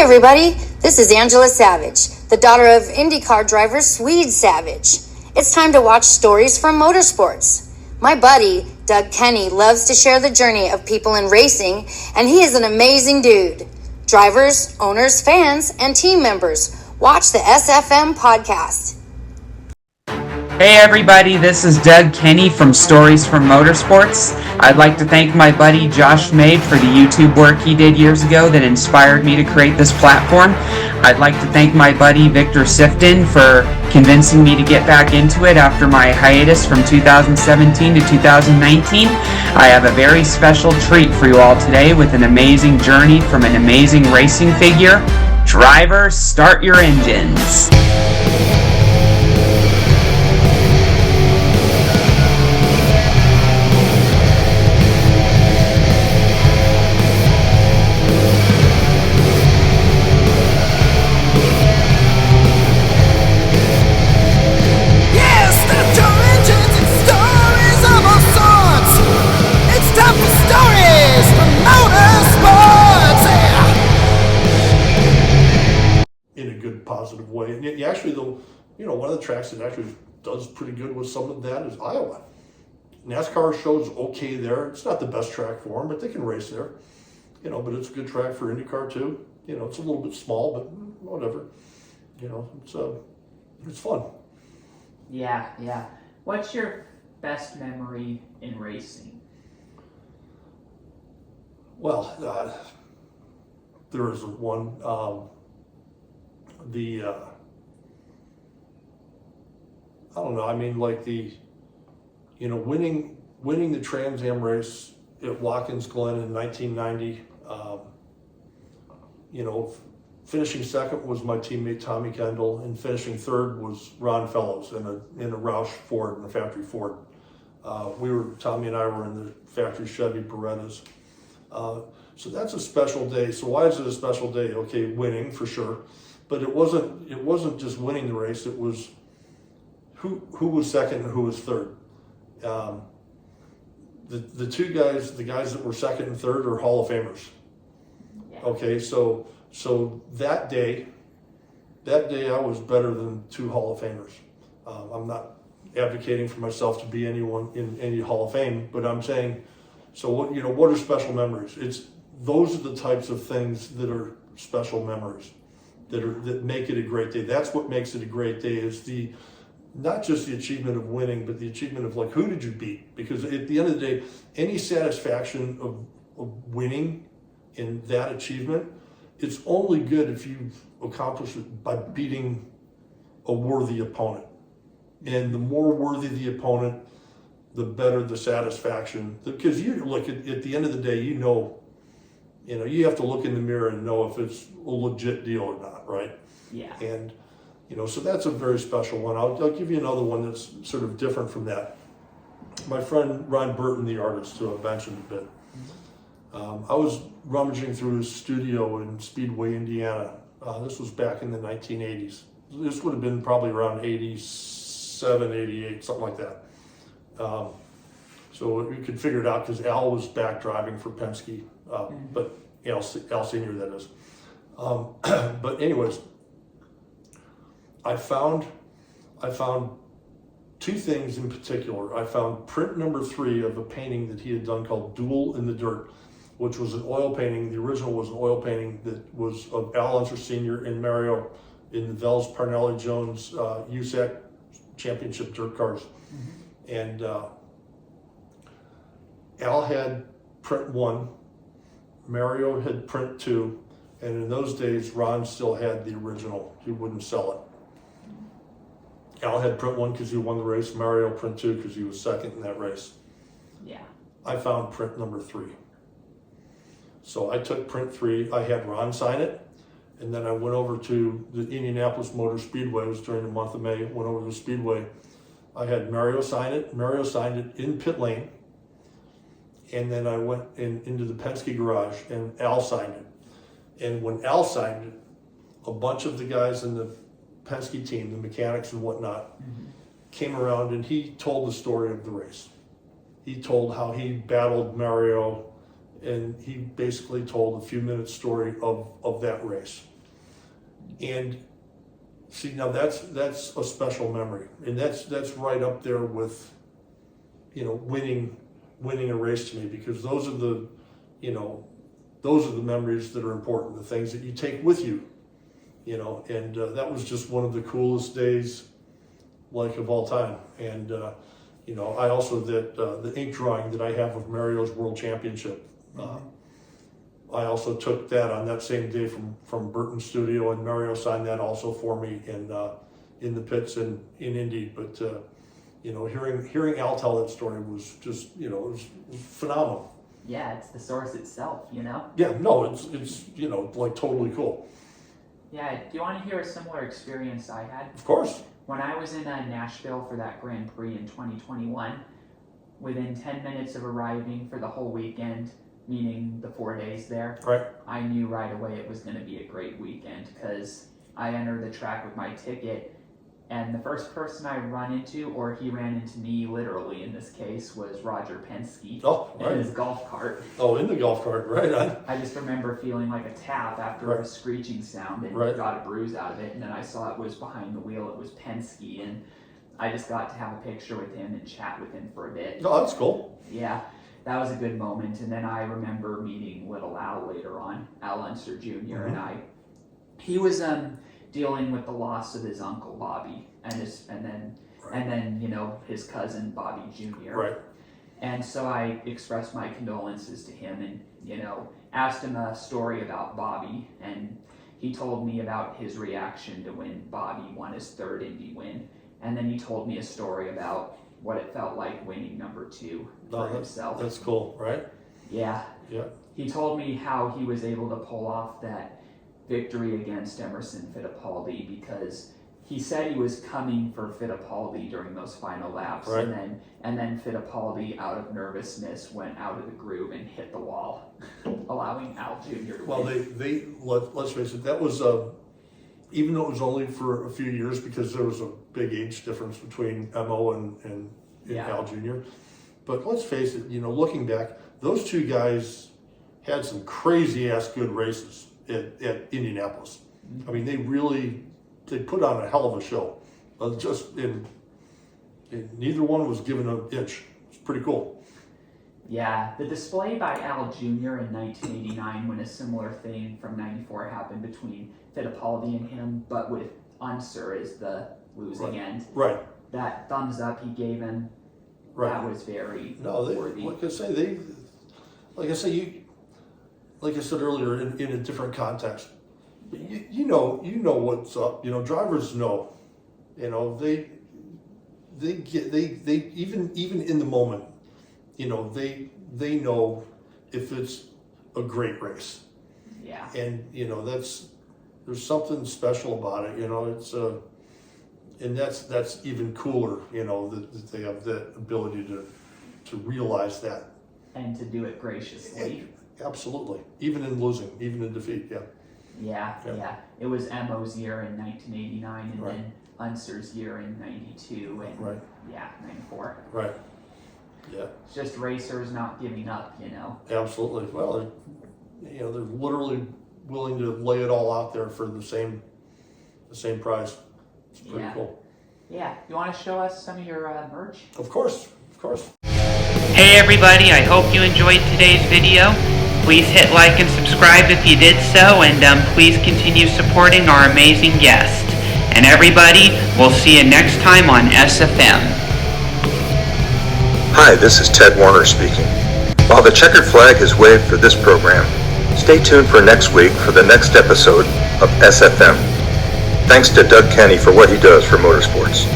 everybody, this is Angela Savage, the daughter of IndyCar driver Swede Savage. It's time to watch stories from motorsports. My buddy, Doug Kenny, loves to share the journey of people in racing, and he is an amazing dude. Drivers, owners, fans, and team members, watch the SFM podcast. Hey everybody, this is Doug Kenny from Stories from Motorsports. I'd like to thank my buddy Josh Mabe for the YouTube work he did years ago that inspired me to create this platform. I'd like to thank my buddy Victor Sifton for convincing me to get back into it after my hiatus from 2017 to 2019. I have a very special treat for you all today with an amazing journey from an amazing racing figure. Drivers, start your engines. Positive way. And you actually, though, one of the tracks that actually does pretty good with some of that is Iowa. NASCAR shows okay there. It's not the best track for them, but they can race there. But it's a good track for IndyCar too. It's a little bit small, but whatever. It's fun. Yeah. What's your best memory in racing? Well, there is one. I don't know. I mean, like winning the Trans Am race at Watkins Glen in 1990. Finishing second was my teammate Tommy Kendall, and finishing third was Ron Fellows in a Roush Ford, in a factory Ford. Tommy and I were in the factory Chevy Berettas. So that's a special day. So why is it a special day? Okay, winning for sure. But it wasn't just winning the race. It was who was second and who was third. The guys that were second and third are Hall of Famers. Yeah. Okay, so that day I was better than two Hall of Famers. I'm not advocating for myself to be anyone in any Hall of Fame, but I'm saying, so what are special memories? Those are the types of things that are special memories. That make it a great day. That's what makes it a great day, is not just the achievement of winning, but the achievement of who did you beat? Because at the end of the day, any satisfaction of winning in that achievement, it's only good if you've accomplished it by beating a worthy opponent. And the more worthy the opponent, the better the satisfaction. Because you look at the end of the day, you have to look in the mirror and know if it's a legit deal or not, right? Yeah. And, so that's a very special one. I'll give you another one that's sort of different from that. My friend Ron Burton, the artist, who I mentioned a bit. I was rummaging through his studio in Speedway, Indiana. This was back in the 1980s. This would have been probably around 87, 88, something like that. So you could figure it out because Al was back driving for Penske. But Al Senior, that is. But anyways, I found two things in particular. I found print number 3 of a painting that he had done called Duel in the Dirt, which was an oil painting. The original was an oil painting that was of Al Unser Senior and Mario in the Vels Parnelli Jones USAC Championship dirt cars. Mm-hmm. And Al had print 1. Mario had print 2, and in those days, Ron still had the original. He wouldn't sell it. Al had print 1 because he won the race. Mario print 2 because he was second in that race. Yeah. I found print number 3. So I took print 3. I had Ron sign it, and then I went over to the Indianapolis Motor Speedway. It was during the month of May. Went over to the Speedway. I had Mario sign it. Mario signed it in pit lane. And then I went into the Penske garage, and Al signed it. And when Al signed it, a bunch of the guys in the Penske team, the mechanics and whatnot, came around, and he told the story of the race. He told how he battled Mario, and he basically told a few minutes story of that race. And see, now that's a special memory, and that's right up there with, winning a race to me, because those are the memories that are important, the things that you take with you, and that was just one of the coolest days, of all time. And I also the ink drawing that I have of Mario's World Championship. I also took that on that same day from Burton's studio, and Mario signed that also for me in the pits in Indy. But hearing Al tell that story was just it was phenomenal. Yeah, it's the source itself, Yeah, no, it's totally cool. Yeah, do you want to hear a similar experience I had? Of course. When I was in Nashville for that Grand Prix in 2021, within 10 minutes of arriving for the whole weekend, meaning the 4 days there, right, I knew right away it was going to be a great weekend, because I entered the track with my ticket, and the first person I run into, or he ran into me literally in this case, was Roger Penske in his golf cart. Oh, in the golf cart, right on. I just remember feeling like a tap after a screeching sound, and got a bruise out of it, and then I saw it was behind the wheel, it was Penske, and I just got to have a picture with him and chat with him for a bit. Oh, that's cool. Yeah, that was a good moment. And then I remember meeting little Al later on, Al Unser Jr., and he was dealing with the loss of his uncle Bobby, and then his cousin Bobby Jr. Right. And so I expressed my condolences to him, and asked him a story about Bobby, and he told me about his reaction to when Bobby won his third Indy win, and then he told me a story about what it felt like winning number 2 for himself. That's cool, right? Yeah. Yeah. He told me how he was able to pull off that victory against Emerson Fittipaldi, because he said he was coming for Fittipaldi during those final laps, right, and then Fittipaldi, out of nervousness, went out of the groove and hit the wall, allowing Al Jr. to win. Let's face it, that was even though it was only for a few years, because there was a big age difference between Mo and Al Jr. But let's face it, looking back, those two guys had some crazy ass good races at Indianapolis. I mean, they put on a hell of a show. Neither one was given an inch. It's pretty cool. Yeah, the display by Al Jr. in 1989, when a similar thing from 94 happened between Fittipaldi and him, but with Unser as the losing end. Right. That thumbs up he gave him, that was very worthy. Like I said earlier, in a different context, you know what's up. Drivers know. They even in the moment, they know if it's a great race. Yeah. And there's something special about it. It's and that's even cooler. That they have that ability to realize that and to do it graciously. Absolutely. Even in losing, even in defeat, Yeah. It was Mo's year in 1989, and then Unser's year in 92, and 94. Right. Yeah. It's just racers not giving up, Absolutely. Well, they're literally willing to lay it all out there for the same prize. It's pretty cool. Yeah. You want to show us some of your merch? Of course. Hey everybody, I hope you enjoyed today's video. Please hit like and subscribe if you did so, and please continue supporting our amazing guest. And everybody, we'll see you next time on SFM. Hi, this is Ted Warner speaking. While the checkered flag is waved for this program, stay tuned for next week for the next episode of SFM. Thanks to Doug Kenny for what he does for motorsports.